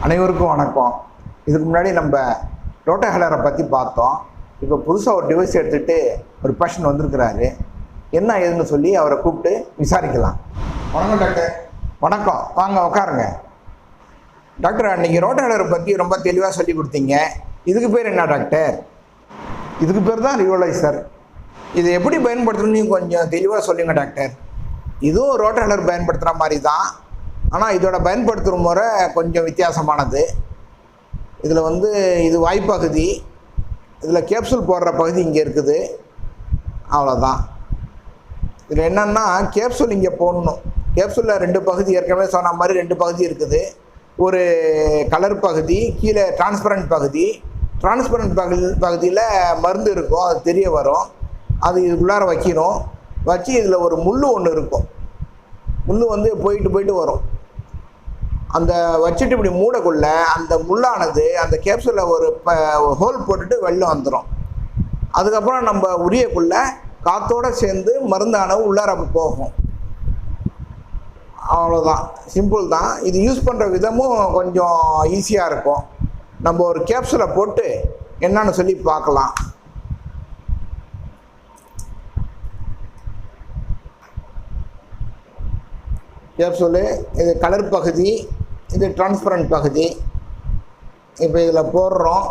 அனைவருக்கும் வணக்கம். இதுக்கு முன்னாடி நம்ம ரோட்டஹெலரை பற்றி பார்த்தோம். இப்போ புதுசாக ஒரு டிவைஸ் எடுத்துகிட்டு ஒரு பேஷண்ட் வந்திருக்கிறாரு. என்ன ஏதுன்னு சொல்லி அவரை கூப்பிட்டு விசாரிக்கலாம். வணக்கம் டாக்டர். வணக்கம், வாங்க உட்காருங்க. டாக்டர், அன்றைக்கி ரோட்டஹெலரை பற்றி ரொம்ப தெளிவாக சொல்லி கொடுத்தீங்க. இதுக்கு பேர் என்ன டாக்டர்? இதுக்கு பேர் தான் ரிவலைசர். இதை எப்படி பயன்படுத்தணும்னு கொஞ்சம் தெளிவாக சொல்லுங்கள் டாக்டர். இதுவும் ரோட்டஹெலர் பயன்படுத்துகிற மாதிரி தான், ஆனால் இதோட பயன்படுத்துகிற முறை கொஞ்சம் வித்தியாசமானது. இதில் இது வாய்ப்பகுதி, இதில் கேப்சூல் போடுற பகுதி இங்கே இருக்குது, அவ்வளோதான். இதில் என்னென்னா கேப்சூல் இங்கே போடணும். கேப்சூலில் 2 பகுதி, ஏற்கனவே சொன்ன மாதிரி 2 பகுதி இருக்குது. ஒரு கலர் பகுதி, கீழே டிரான்ஸ்பரண்ட் பகுதி. டிரான்ஸ்பரண்ட் பகுதியில் மருந்து இருக்கும், அது தெரிய வரும். அது இதுக்குள்ளார வைக்கணும். வச்சு இதில் ஒரு முள் ஒன்று இருக்கும். முள் போயிட்டு வரும். அந்த வச்சுட்டு இப்படி மூடக்குள்ள அந்த முள்ளானது அந்த கேப்சூலில் ஒரு ஹோல் போட்டுட்டு வெளில வந்துடும். அதுக்கப்புறம் நம்ம உரியக்குள்ள காற்றோடு சேர்ந்து மருந்தானது உள்ளார போகும். அவ்வளோதான், சிம்பிள் தான். இது யூஸ் பண்ணுற விதமும் கொஞ்சம் ஈஸியாக இருக்கும். நம்ம ஒரு கேப்சூலை போட்டு என்னன்னு சொல்லி பார்க்கலாம். கேப்சூலு இது கலர் பகுதி, இது டிரான்ஸ்பரண்ட் பகுதி. இப்போ இதில் போடுறோம்.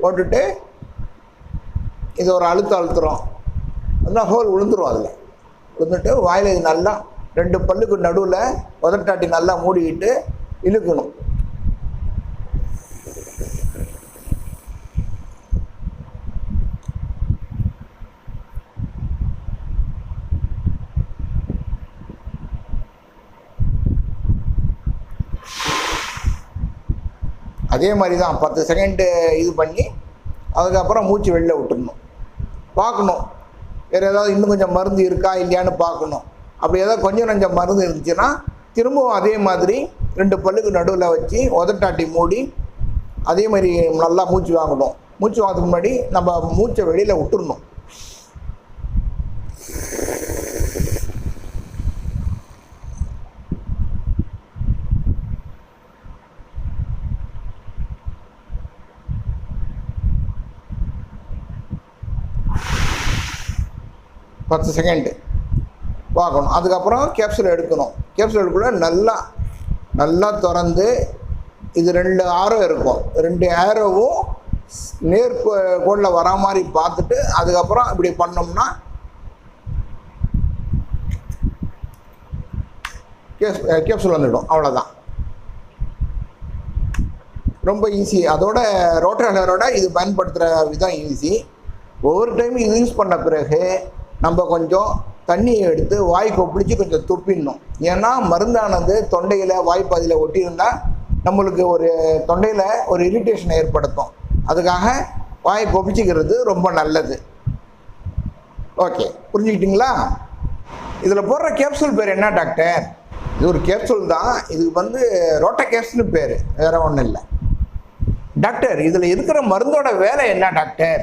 போட்டுட்டு இது ஒரு அழுத்துறோம். நல்லா ஹோல் விழுந்துடும். அதில் விழுந்துட்டு வாயில் இது நல்லா 2 பல்லுக்கு நடுவில் உதட்டாட்டி நல்லா மூடிக்கிட்டு இழுக்கணும். அதே மாதிரி தான் 10 செகண்டு இது பண்ணி அதுக்கப்புறம் மூச்சு வெளில விட்டுடணும். பார்க்கணும் வேறு ஏதாவது இன்னும் கொஞ்சம் மருந்து இருக்கா இல்லையான்னு பார்க்கணும். அப்படி ஏதாவது கொஞ்சம் மருந்து இருந்துச்சுன்னா திரும்பவும் அதே மாதிரி 2 பல்லுக்கு நடுவில் வச்சு உதட்டாட்டி மூடி அதே மாதிரி நல்லா மூச்சு வாங்கணும். மூச்சு வாங்கிறதுக்கு முன்னாடி நம்ம மூச்சை வெளியில் விட்டுடணும். பத்து செகண்டு பார்க்கணும். அதுக்கப்புறம் கேப்சூல் எடுக்கணும். கேப்சூல் எடுக்கக்குள்ள நல்லா திறந்து இது 2 ஆரோ இருக்கும். 2 ஏரோவும் நேர்கோடில் வரா மாதிரி பார்த்துட்டு அதுக்கப்புறம் இப்படி பண்ணோம்னா கேப்சூல் வந்துடும். அவ்வளோதான், ரொம்ப ஈஸி. அதோட ரோட்டஹெலரோட இது பயன்படுத்துகிற விதம் ஈஸி. ஒவ்வொரு டைம் இது யூஸ் பண்ண பிறகு நம்ம கொஞ்சம் தண்ணியை எடுத்து வாய் கொப்பளிச்சு கொஞ்சம் துப்பிடணும். ஏன்னா மருந்தானது தொண்டையில் வாய்ப்பகுதியில் ஒட்டியிருந்தால் நம்மளுக்கு ஒரு தொண்டையில் ஒரு இரிட்டேஷனை ஏற்படுத்தும். அதுக்காக வாயை கொப்பிச்சிக்கிறது ரொம்ப நல்லது. ஓகே, புரிஞ்சுக்கிட்டிங்களா? இதில் போடுற கேப்சூல் பேர் என்ன டாக்டர்? இது ஒரு கேப்சூல் தான். இதுக்கு ரோட்டகேப்ஸ்னு பேர், வேறு ஒன்றும் இல்லை. டாக்டர், இதில் இருக்கிற மருந்தோட வேலை என்ன டாக்டர்?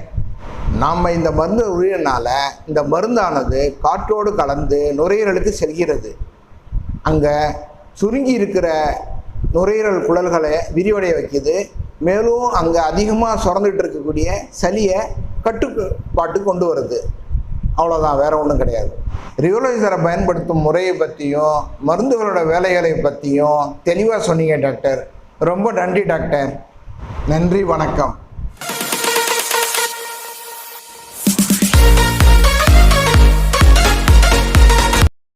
நாம் இந்த மருந்து உரியனால இந்த மருந்தானது காற்றோடு கலந்து நுரையீரலுக்கு செல்கிறது. அங்கே சுருங்கி இருக்கிற நுரையீரல் குழல்களை விரிவடைய வைக்குது. மேலும் அங்கே அதிகமாக சுரந்துட்டு இருக்கக்கூடிய சளியை கட்டுப்பாட்டு கொண்டு வருது. அவ்வளோதான், வேறு ஒன்றும் கிடையாது. ரிவலைசரை பயன்படுத்தும் முறையை பற்றியும் மருந்துகளோட வேலைகளை பற்றியும் தெளிவாக சொன்னீங்க டாக்டர். ரொம்ப நன்றி டாக்டர். நன்றி, வணக்கம்.